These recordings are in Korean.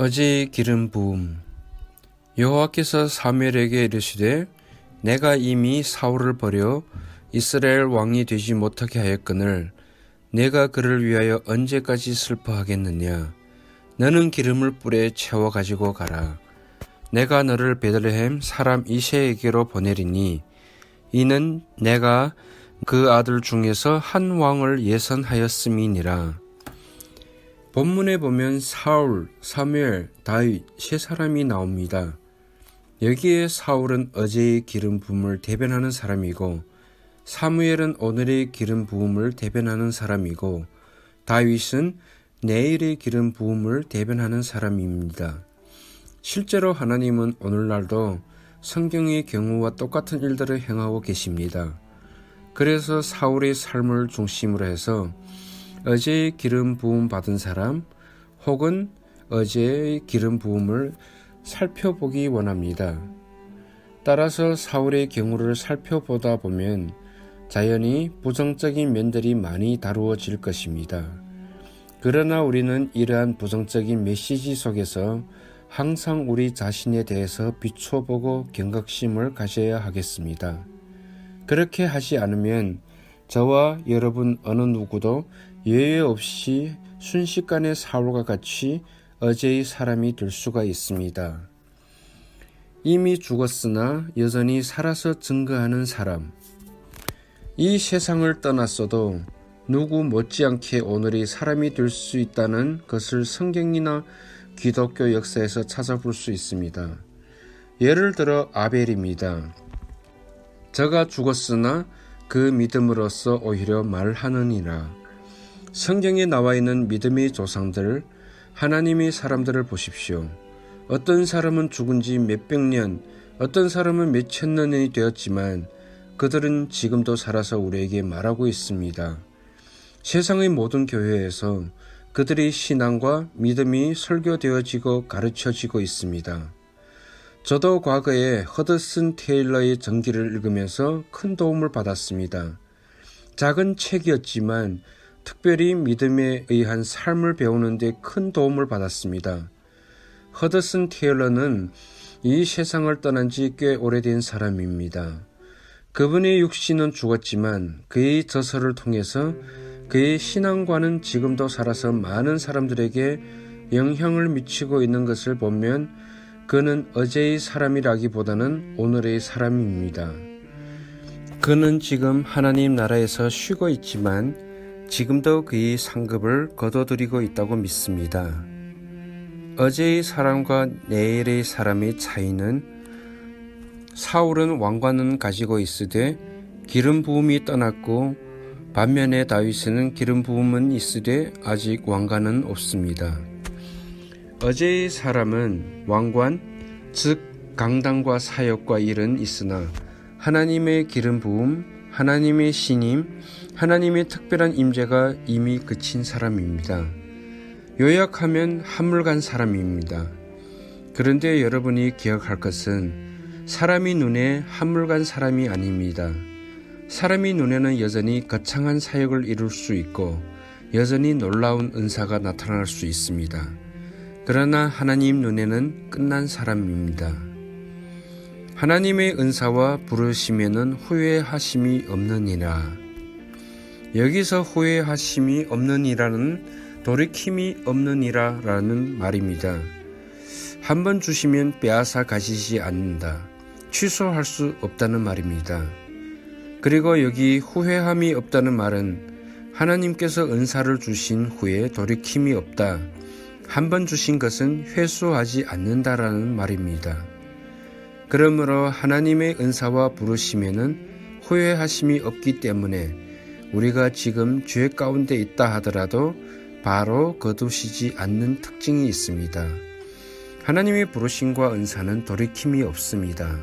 어제의 기름 부음. 여호와께서 사무엘에게 이르시되 내가 이미 사울을 버려 이스라엘 왕이 되지 못하게 하였거늘 내가 그를 위하여 언제까지 슬퍼하겠느냐. 너는 기름을 뿔에 채워 가지고 가라. 내가 너를 베들레헴 사람 이새에게로 보내리니 이는 내가 그 아들 중에서 한 왕을 예선하였음이니라. 본문에 보면 사울, 사무엘, 다윗 세 사람이 나옵니다. 여기에 사울은 어제의 기름 부음을 대변하는 사람이고 사무엘은 오늘의 기름 부음을 대변하는 사람이고 다윗은 내일의 기름 부음을 대변하는 사람입니다. 실제로 하나님은 오늘날도 성경의 경우와 똑같은 일들을 행하고 계십니다. 그래서 사울의 삶을 중심으로 해서 어제의 기름 부음 받은 사람 혹은 어제의 기름 부음을 살펴보기 원합니다. 따라서 사울의 경우를 살펴보다 보면 자연히 부정적인 면들이 많이 다루어질 것입니다. 그러나 우리는 이러한 부정적인 메시지 속에서 항상 우리 자신에 대해서 비춰보고 경각심을 가져야 하겠습니다. 그렇게 하지 않으면 저와 여러분 어느 누구도 예외 없이 순식간에 사울과 같이 어제의 사람이 될 수가 있습니다. 이미 죽었으나 여전히 살아서 증거하는 사람. 이 세상을 떠났어도 누구 못지않게 오늘의 사람이 될 수 있다는 것을 성경이나 기독교 역사에서 찾아볼 수 있습니다. 예를 들어 아벨입니다. 저가 죽었으나 그 믿음으로써 오히려 말하느니라. 성경에 나와 있는 믿음의 조상들, 하나님의 사람들을 보십시오. 어떤 사람은 죽은 지 몇백 년, 어떤 사람은 몇천 년이 되었지만 그들은 지금도 살아서 우리에게 말하고 있습니다. 세상의 모든 교회에서 그들의 신앙과 믿음이 설교되어지고 가르쳐지고 있습니다. 저도 과거에 허드슨 테일러의 전기를 읽으면서 큰 도움을 받았습니다. 작은 책이었지만 특별히 믿음에 의한 삶을 배우는 데 큰 도움을 받았습니다. 허드슨 테일러는 이 세상을 떠난 지 꽤 오래된 사람입니다. 그분의 육신은 죽었지만 그의 저서를 통해서 그의 신앙과는 지금도 살아서 많은 사람들에게 영향을 미치고 있는 것을 보면 그는 어제의 사람이라기보다는 오늘의 사람입니다. 그는 지금 하나님 나라에서 쉬고 있지만 지금도 그의 상급을 거둬들이고 있다고 믿습니다. 어제의 사람과 내일의 사람의 차이는 사울은 왕관은 가지고 있으되 기름 부음이 떠났고 반면에 다윗은 기름 부음은 있으되 아직 왕관은 없습니다. 어제의 사람은 왕관, 즉 강단과 사역과 일은 있으나 하나님의 기름 부음, 하나님의 신임, 하나님의 특별한 임재가 이미 그친 사람입니다. 요약하면 한물간 사람입니다. 그런데 여러분이 기억할 것은 사람이 눈에 한물간 사람이 아닙니다. 사람이 눈에는 여전히 거창한 사역을 이룰 수 있고 여전히 놀라운 은사가 나타날 수 있습니다. 그러나 하나님 눈에는 끝난 사람입니다. 하나님의 은사와 부르심에는 후회하심이 없느니라. 여기서 후회하심이 없느니라는 돌이킴이 없느니라라는 말입니다. 한번 주시면 빼앗아 가지지 않는다. 취소할 수 없다는 말입니다. 그리고 여기 후회함이 없다는 말은 하나님께서 은사를 주신 후에 돌이킴이 없다. 한번 주신 것은 회수하지 않는다라는 말입니다. 그러므로 하나님의 은사와 부르심에는 후회하심이 없기 때문에 우리가 지금 죄 가운데 있다 하더라도 바로 거두시지 않는 특징이 있습니다. 하나님의 부르심과 은사는 돌이킴이 없습니다.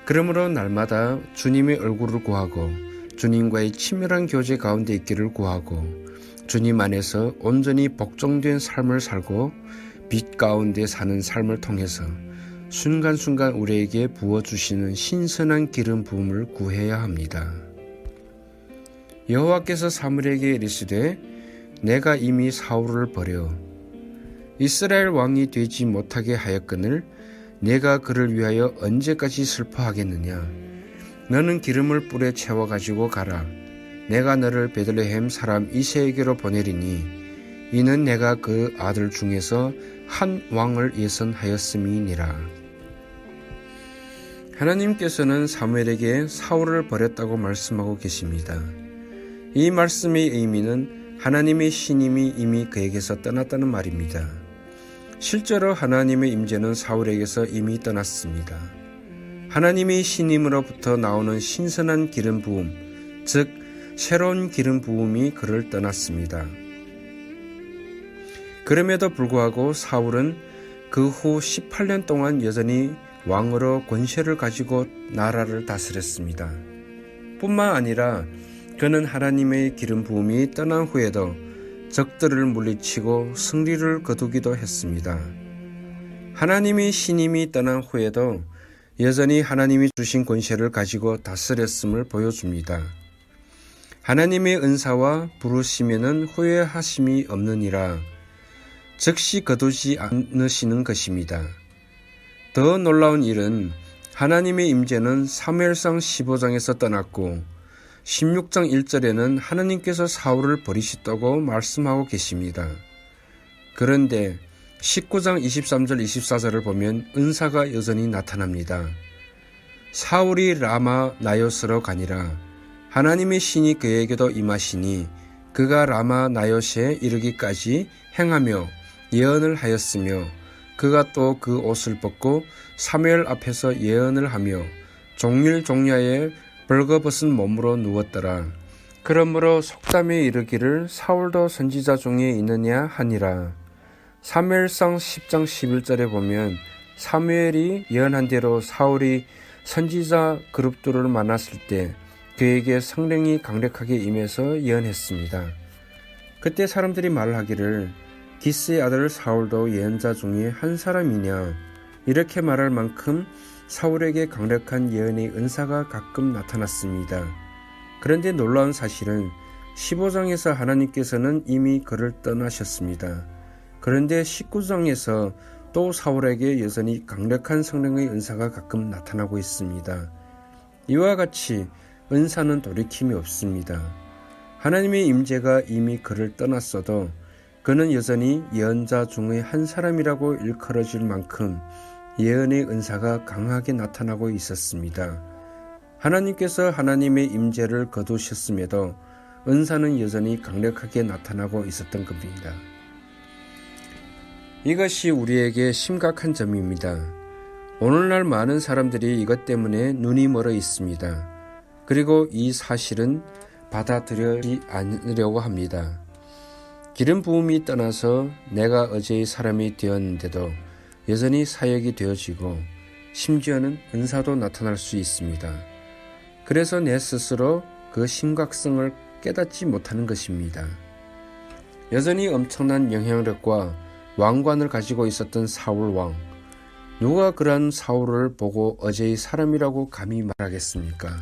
그러므로 날마다 주님의 얼굴을 구하고 주님과의 친밀한 교제 가운데 있기를 구하고 주님 안에서 온전히 복종된 삶을 살고 빛 가운데 사는 삶을 통해서 순간순간 우리에게 부어주시는 신선한 기름 부음을 구해야 합니다. 여호와께서 사무엘에게 이르시되 내가 이미 사울을 버려 이스라엘 왕이 되지 못하게 하였거늘 내가 그를 위하여 언제까지 슬퍼하겠느냐. 너는 기름을 뿔에 채워 가지고 가라. 내가 너를 베들레헴 사람 이새에게로 보내리니 이는 내가 그 아들 중에서 한 왕을 예선하였음이니라. 하나님께서는 사무엘에게 사울을 버렸다고 말씀하고 계십니다. 이 말씀의 의미는 하나님의 신임이 이미 그에게서 떠났다는 말입니다. 실제로 하나님의 임재는 사울에게서 이미 떠났습니다. 하나님의 신임으로부터 나오는 신선한 기름 부음, 즉 새로운 기름 부음이 그를 떠났습니다. 그럼에도 불구하고 사울은 그 후 18년 동안 여전히 왕으로 권세를 가지고 나라를 다스렸습니다. 뿐만 아니라 그는 하나님의 기름 부음이 떠난 후에도 적들을 물리치고 승리를 거두기도 했습니다. 하나님의 신임이 떠난 후에도 여전히 하나님이 주신 권세를 가지고 다스렸음을 보여줍니다. 하나님의 은사와 부르심에는 후회하심이 없느니라 즉시 거두지 않으시는 것입니다. 더 놀라운 일은 하나님의 임재는 사무엘상 15장에서 떠났고 16장 1절에는 하나님께서 사울을 버리셨다고 말씀하고 계십니다. 그런데 19장 23절 24절을 보면 은사가 여전히 나타납니다. 사울이 라마 나요스로 가니라. 하나님의 신이 그에게도 임하시니 그가 라마 나요스에 이르기까지 행하며 예언을 하였으며 그가 또 그 옷을 벗고 사무엘 앞에서 예언을 하며 종일 종야에 벌거벗은 몸으로 누웠더라. 그러므로 속담에 이르기를 사울도 선지자 중에 있느냐 하니라. 사무엘상 10장 11절에 보면 사무엘이 예언한 대로 사울이 선지자 그룹들을 만났을 때 그에게 성령이 강력하게 임해서 예언했습니다. 그때 사람들이 말하기를 기스의 아들 사울도 예언자 중에 한 사람이냐 이렇게 말할 만큼 사울에게 강력한 예언의 은사가 가끔 나타났습니다. 그런데 놀라운 사실은 15장에서 하나님께서는 이미 그를 떠나셨습니다. 그런데 19장에서 또 사울에게 여전히 강력한 성령의 은사가 가끔 나타나고 있습니다. 이와 같이 은사는 돌이킴이 없습니다. 하나님의 임재가 이미 그를 떠났어도 그는 여전히 예언자 중의 한 사람이라고 일컬어질 만큼 예언의 은사가 강하게 나타나고 있었습니다. 하나님께서 하나님의 임재를 거두셨음에도 은사는 여전히 강력하게 나타나고 있었던 겁니다. 이것이 우리에게 심각한 점입니다. 오늘날 많은 사람들이 이것 때문에 눈이 멀어 있습니다. 그리고 이 사실은 받아들이지 않으려고 합니다. 기름 부음이 떠나서 내가 어제의 사람이 되었는데도 여전히 사역이 되어지고 심지어는 은사도 나타날 수 있습니다. 그래서 내 스스로 그 심각성을 깨닫지 못하는 것입니다. 여전히 엄청난 영향력과 왕관을 가지고 있었던 사울 왕, 누가 그러한 사울을 보고 어제의 사람이라고 감히 말하겠습니까?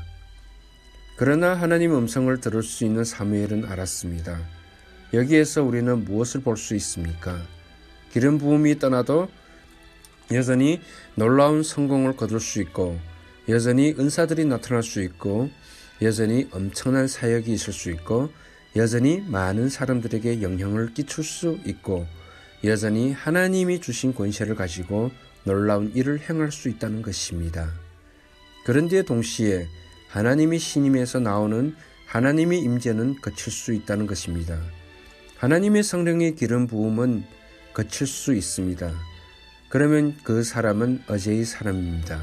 그러나 하나님의 음성을 들을 수 있는 사무엘은 알았습니다. 여기에서 우리는 무엇을 볼 수 있습니까? 기름 부음이 떠나도 여전히 놀라운 성공을 거둘 수 있고 여전히 은사들이 나타날 수 있고 여전히 엄청난 사역이 있을 수 있고 여전히 많은 사람들에게 영향을 끼칠 수 있고 여전히 하나님이 주신 권세를 가지고 놀라운 일을 행할 수 있다는 것입니다. 그런데 동시에 하나님의 신임에서 나오는 하나님의 임재는 거칠 수 있다는 것입니다. 하나님의 성령의 기름 부음은 거칠 수 있습니다. 그러면 그 사람은 어제의 사람입니다.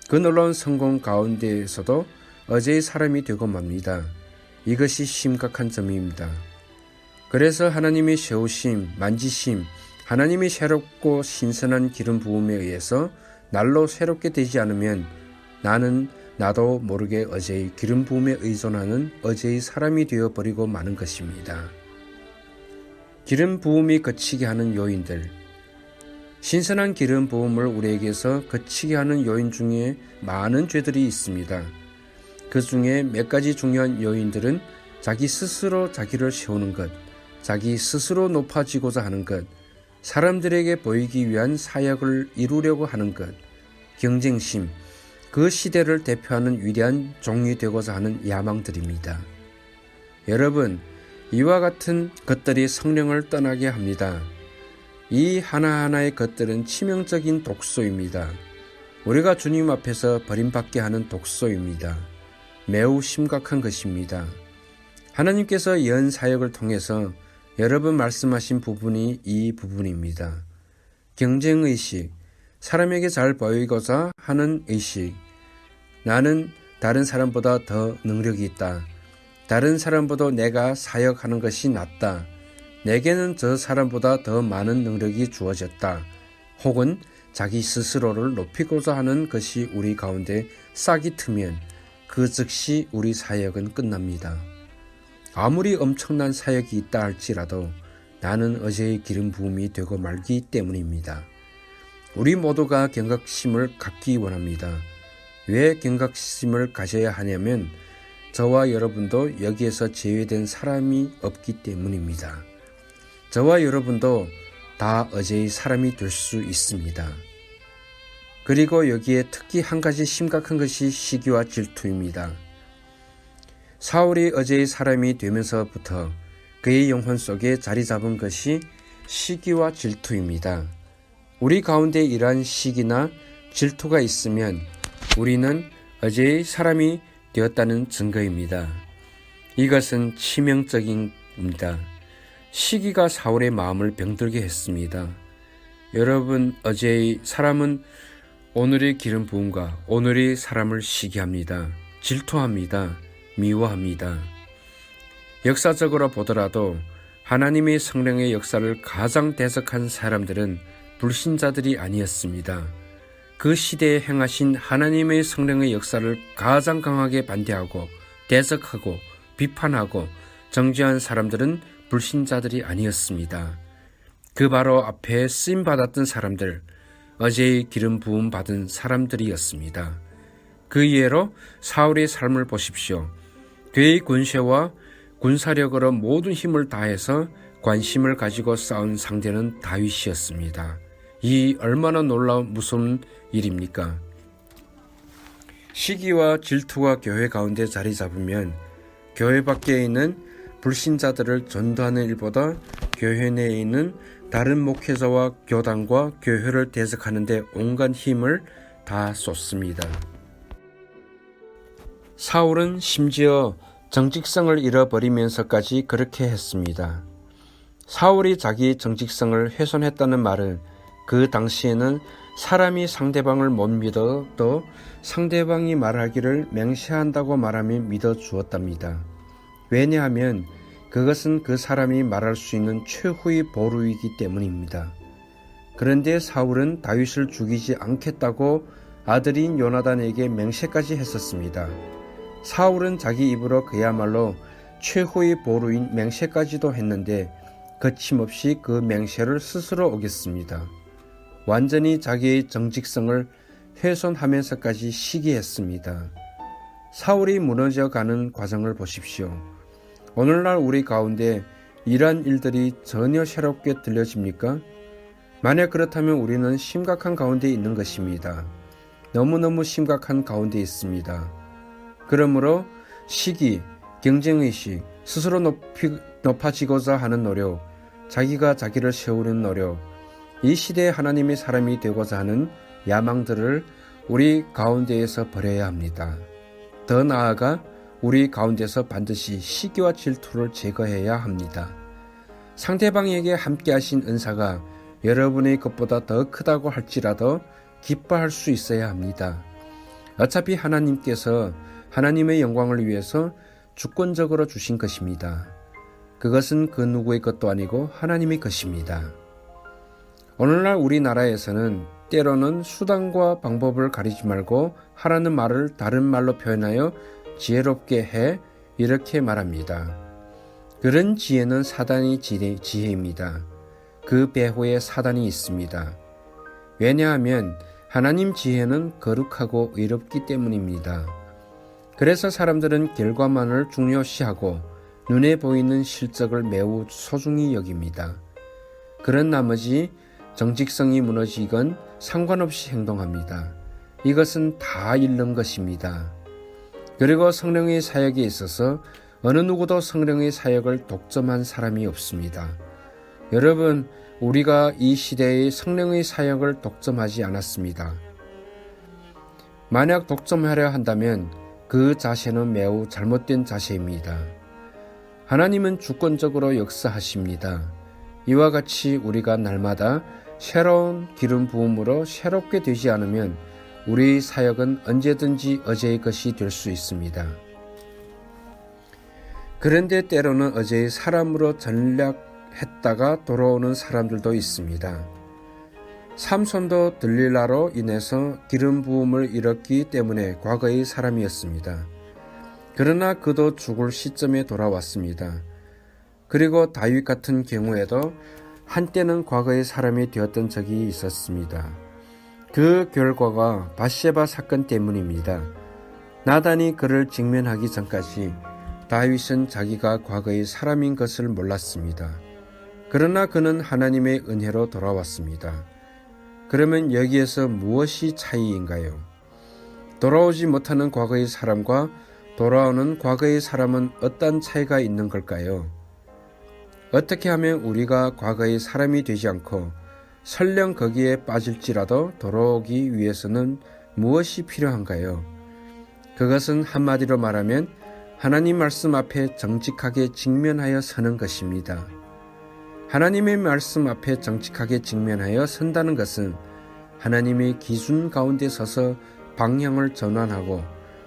그 놀라운 성공 가운데에서도 어제의 사람이 되고 맙니다. 이것이 심각한 점입니다. 그래서 하나님의 세우심, 만지심, 하나님의 새롭고 신선한 기름 부음에 의해서 날로 새롭게 되지 않으면 나도 모르게 어제의 기름 부음에 의존하는 어제의 사람이 되어버리고 마는 것입니다. 기름 부음이 거치게 하는 요인들, 신선한 기름 부음을 우리에게서 거치게 하는 요인 중에 많은 죄들이 있습니다. 그 중에 몇 가지 중요한 요인들은 자기 스스로 자기를 세우는 것, 자기 스스로 높아지고자 하는 것, 사람들에게 보이기 위한 사역을 이루려고 하는 것, 경쟁심, 그 시대를 대표하는 위대한 종이 되고자 하는 야망들입니다. 여러분, 이와 같은 것들이 성령을 떠나게 합니다. 이 하나하나의 것들은 치명적인 독소입니다. 우리가 주님 앞에서 버림받게 하는 독소입니다. 매우 심각한 것입니다. 하나님께서 연 사역을 통해서 여러 번 말씀하신 부분이 이 부분입니다. 경쟁의식, 사람에게 잘 보이고자 하는 의식, 나는 다른 사람보다 더 능력이 있다. 다른 사람보다 내가 사역하는 것이 낫다. 내게는 저 사람보다 더 많은 능력이 주어졌다. 혹은 자기 스스로를 높이고자 하는 것이 우리 가운데 싹이 트면 그 즉시 우리 사역은 끝납니다. 아무리 엄청난 사역이 있다 할지라도 나는 어제의 기름 부음이 되고 말기 때문입니다. 우리 모두가 경각심을 갖기 원합니다. 왜 경각심을 가져야 하냐면 저와 여러분도 여기에서 제외된 사람이 없기 때문입니다. 저와 여러분도 다 어제의 사람이 될 수 있습니다. 그리고 여기에 특히 한 가지 심각한 것이 시기와 질투입니다. 사울이 어제의 사람이 되면서부터 그의 영혼 속에 자리 잡은 것이 시기와 질투입니다. 우리 가운데 이러한 시기나 질투가 있으면 우리는 어제의 사람이 되었다는 증거입니다. 이것은 치명적입니다. 시기가 사울의 마음을 병들게 했습니다. 여러분, 어제의 사람은 오늘의 기름 부음과 오늘의 사람을 시기합니다. 질투합니다. 미워합니다. 역사적으로 보더라도 하나님의 성령의 역사를 가장 대적한 사람들은 불신자들이 아니었습니다. 그 시대에 행하신 하나님의 성령의 역사를 가장 강하게 반대하고 대적하고 비판하고 정죄한 사람들은 불신자들이 아니었습니다. 그 바로 앞에 쓰임받았던 사람들, 어제의 기름 부음 받은 사람들이었습니다. 그 예로 사울의 삶을 보십시오. 그의 권세와 군사력으로 모든 힘을 다해서 관심을 가지고 싸운 상대는 다윗이었습니다. 이 얼마나 놀라운 무서운 일입니까? 시기와 질투가 교회 가운데 자리 잡으면 교회 밖에 있는 불신자들을 전도하는 일보다 교회 내에 있는 다른 목회자와 교단과 교회를 대적하는 데 온갖 힘을 다 쏟습니다. 사울은 심지어 정직성을 잃어버리면서까지 그렇게 했습니다. 사울이 자기 정직성을 훼손했다는 말은 그 당시에는 사람이 상대방을 못 믿어도 상대방이 말하기를 맹세한다고 말하면 믿어주었답니다. 왜냐하면 그것은 그 사람이 말할 수 있는 최후의 보루이기 때문입니다. 그런데 사울은 다윗을 죽이지 않겠다고 아들인 요나단에게 맹세까지 했었습니다. 사울은 자기 입으로 그야말로 최후의 보루인 맹세까지도 했는데 거침없이 그 맹세를 스스로 어겼습니다. 완전히 자기의 정직성을 훼손하면서까지 시기했습니다. 사울이 무너져가는 과정을 보십시오. 오늘날 우리 가운데 이러한 일들이 전혀 새롭게 들려집니까? 만약 그렇다면 우리는 심각한 가운데 있는 것입니다. 너무너무 심각한 가운데 있습니다. 그러므로 시기, 경쟁의식, 스스로 높아지고자 하는 노력, 자기가 자기를 세우는 노력, 이 시대에 하나님의 사람이 되고자 하는 야망들을 우리 가운데에서 버려야 합니다. 더 나아가 우리 가운데서 반드시 시기와 질투를 제거해야 합니다. 상대방에게 함께 하신 은사가 여러분의 것보다 더 크다고 할지라도 기뻐할 수 있어야 합니다. 어차피 하나님께서 하나님의 영광을 위해서 주권적으로 주신 것입니다. 그것은 그 누구의 것도 아니고 하나님의 것입니다. 오늘날 우리나라에서는 때로는 수단과 방법을 가리지 말고 하라는 말을 다른 말로 표현하여 지혜롭게 해 이렇게 말합니다. 그런 지혜는 사단의 지혜입니다. 그 배후에 사단이 있습니다. 왜냐하면 하나님 지혜는 거룩하고 의롭기 때문입니다. 그래서 사람들은 결과만을 중요시하고 눈에 보이는 실적을 매우 소중히 여깁니다. 그런 나머지 정직성이 무너지건 상관없이 행동합니다. 이것은 다 잃는 것입니다. 그리고 성령의 사역에 있어서 어느 누구도 성령의 사역을 독점한 사람이 없습니다. 여러분, 우리가 이 시대의 성령의 사역을 독점하지 않았습니다. 만약 독점하려 한다면 그 자세는 매우 잘못된 자세입니다. 하나님은 주권적으로 역사하십니다. 이와 같이 우리가 날마다 새로운 기름 부음으로 새롭게 되지 않으면 우리의 사역은 언제든지 어제의 것이 될 수 있습니다. 그런데 때로는 어제의 사람으로 전락했다가 돌아오는 사람들도 있습니다. 삼손도 들릴라로 인해서 기름 부음을 잃었기 때문에 과거의 사람이었습니다. 그러나 그도 죽을 시점에 돌아왔습니다. 그리고 다윗 같은 경우에도 한때는 과거의 사람이 되었던 적이 있었습니다. 그 결과가 밧세바 사건 때문입니다. 나단이 그를 직면하기 전까지 다윗은 자기가 과거의 사람인 것을 몰랐습니다. 그러나 그는 하나님의 은혜로 돌아왔습니다. 그러면 여기에서 무엇이 차이인가요? 돌아오지 못하는 과거의 사람과 돌아오는 과거의 사람은 어떤 차이가 있는 걸까요? 어떻게 하면 우리가 과거의 사람이 되지 않고 설령 거기에 빠질지라도 돌아오기 위해서는 무엇이 필요한가요? 그것은 한마디로 말하면 하나님 말씀 앞에 정직하게 직면하여 서는 것입니다. 하나님의 말씀 앞에 정직하게 직면하여 선다는 것은 하나님의 기준 가운데 서서 방향을 전환하고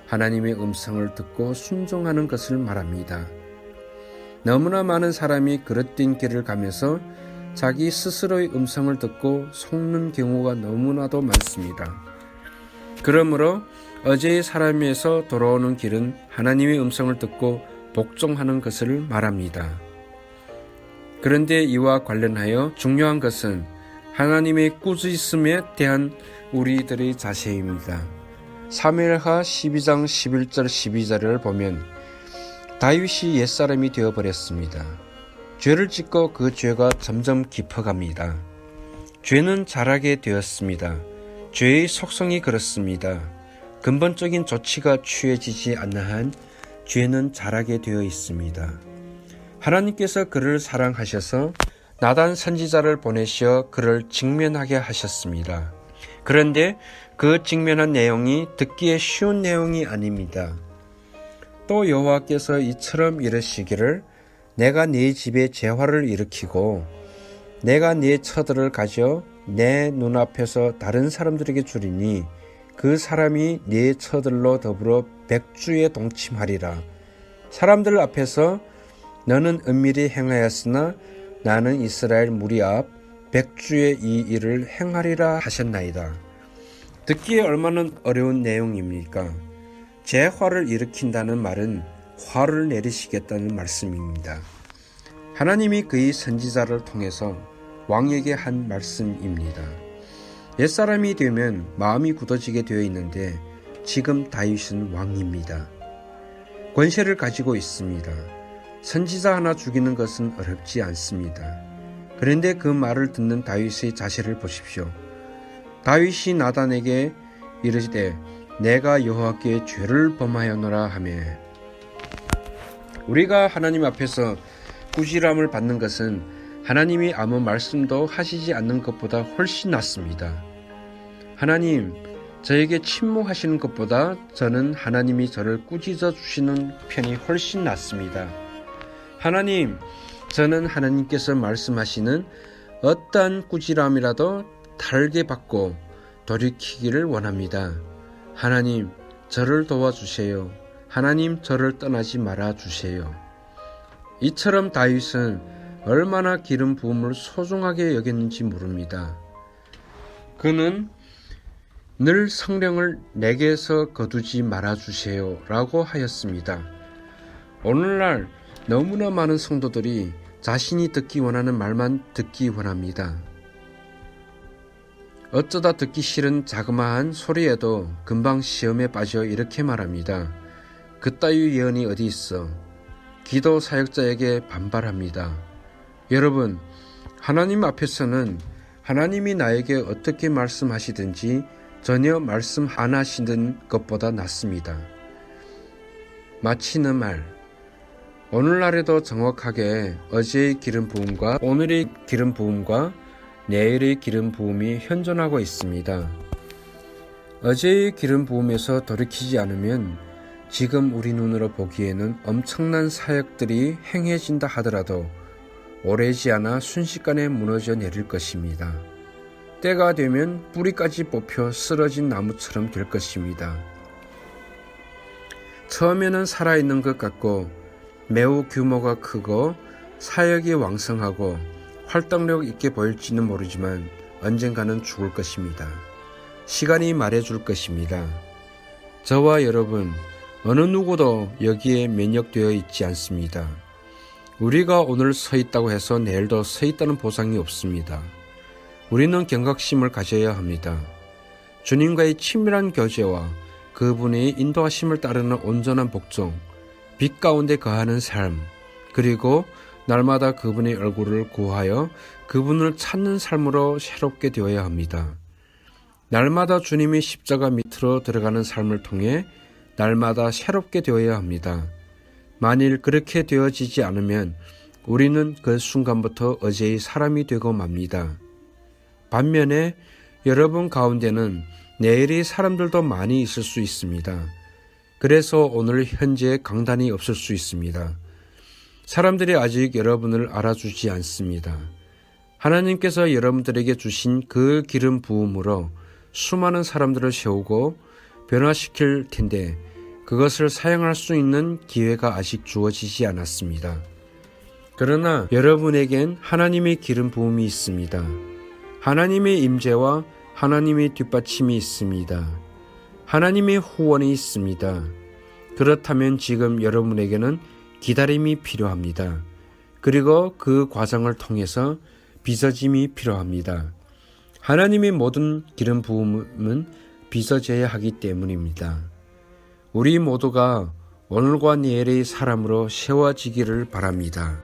하나님의 음성을 듣고 순종하는 것을 말합니다. 너무나 많은 사람이 그릇된 길을 가면서 자기 스스로의 음성을 듣고 속는 경우가 너무나도 많습니다. 그러므로 어제의 사람에서 돌아오는 길은 하나님의 음성을 듣고 복종하는 것을 말합니다. 그런데 이와 관련하여 중요한 것은 하나님의 꾸짖음에 대한 우리들의 자세입니다. 사무엘하 12장 11절 12절을 보면 다윗이 옛사람이 되어버렸습니다. 죄를 짓고 그 죄가 점점 깊어갑니다. 죄는 자라게 되었습니다. 죄의 속성이 그렇습니다. 근본적인 조치가 취해지지 않는 한 죄는 자라게 되어 있습니다. 하나님께서 그를 사랑하셔서 나단 선지자를 보내시어 그를 직면하게 하셨습니다. 그런데 그 직면한 내용이 듣기에 쉬운 내용이 아닙니다. 또 여호와께서 이처럼 이르시기를 내가 네 집에 재화를 일으키고 내가 네 처들을 가져 내 눈앞에서 다른 사람들에게 주리니 그 사람이 네 처들로 더불어 백주에 동침하리라. 사람들 앞에서 너는 은밀히 행하였으나 나는 이스라엘 무리 앞 백주의 이 일을 행하리라 하셨나이다. 듣기에 얼마나 어려운 내용입니까? 재화를 일으킨다는 말은 화를 내리시겠다는 말씀입니다. 하나님이 그의 선지자를 통해서 왕에게 한 말씀입니다. 옛사람이 되면 마음이 굳어지게 되어 있는데 지금 다윗은 왕입니다. 권세를 가지고 있습니다. 선지자 하나 죽이는 것은 어렵지 않습니다. 그런데 그 말을 듣는 다윗의 자세를 보십시오. 다윗이 나단에게 이르시되 내가 여호와께 죄를 범하였노라 하며 우리가 하나님 앞에서 꾸지람을 받는 것은 하나님이 아무 말씀도 하시지 않는 것보다 훨씬 낫습니다. 하나님, 저에게 침묵하시는 것보다 저는 하나님이 저를 꾸짖어 주시는 편이 훨씬 낫습니다. 하나님, 저는 하나님께서 말씀하시는 어떠한 꾸지람이라도 달게 받고 돌이키기를 원합니다. 하나님, 저를 도와주세요. 하나님, 저를 떠나지 말아 주세요. 이처럼 다윗은 얼마나 기름 부음을 소중하게 여겼는지 모릅니다. 그는 늘 성령을 내게서 거두지 말아 주세요 라고 하였습니다. 오늘날 너무나 많은 성도들이 자신이 듣기 원하는 말만 듣기 원합니다. 어쩌다 듣기 싫은 자그마한 소리에도 금방 시험에 빠져 이렇게 말합니다. 그따위 예언이 어디 있어? 기도 사역자에게 반발합니다. 여러분, 하나님 앞에서는 하나님이 나에게 어떻게 말씀하시든지 전혀 말씀 안 하시는 것보다 낫습니다. 마치는 말. 오늘날에도 정확하게 어제의 기름 부음과 오늘의 기름 부음과 내일의 기름 부음이 현존하고 있습니다. 어제의 기름 부음에서 돌이키지 않으면 지금 우리 눈으로 보기에는 엄청난 사역들이 행해진다 하더라도 오래지 않아 순식간에 무너져 내릴 것입니다. 때가 되면 뿌리까지 뽑혀 쓰러진 나무처럼 될 것입니다. 처음에는 살아있는 것 같고 매우 규모가 크고 사역이 왕성하고 활동력 있게 보일지는 모르지만 언젠가는 죽을 것입니다. 시간이 말해줄 것입니다. 저와 여러분, 어느 누구도 여기에 면역되어 있지 않습니다. 우리가 오늘 서 있다고 해서 내일도 서 있다는 보장이 없습니다. 우리는 경각심을 가져야 합니다. 주님과의 친밀한 교제와 그분의 인도하심을 따르는 온전한 복종, 빛 가운데 거하는 삶, 그리고 날마다 그분의 얼굴을 구하여 그분을 찾는 삶으로 새롭게 되어야 합니다. 날마다 주님의 십자가 밑으로 들어가는 삶을 통해 날마다 새롭게 되어야 합니다. 만일 그렇게 되어지지 않으면 우리는 그 순간부터 어제의 사람이 되고 맙니다. 반면에 여러분 가운데는 내일의 사람들도 많이 있을 수 있습니다. 그래서 오늘 현재 강단이 없을 수 있습니다. 사람들이 아직 여러분을 알아주지 않습니다. 하나님께서 여러분들에게 주신 그 기름 부음으로 수많은 사람들을 세우고 변화시킬 텐데 그것을 사용할 수 있는 기회가 아직 주어지지 않았습니다. 그러나 여러분에겐 하나님의 기름 부음이 있습니다. 하나님의 임재와 하나님의 뒷받침이 있습니다. 하나님의 후원이 있습니다. 그렇다면 지금 여러분에게는 기다림이 필요합니다. 그리고 그 과정을 통해서 빚어짐이 필요합니다. 하나님의 모든 기름 부음은 빚어져야 하기 때문입니다. 우리 모두가 오늘과 내일의 사람으로 세워지기를 바랍니다.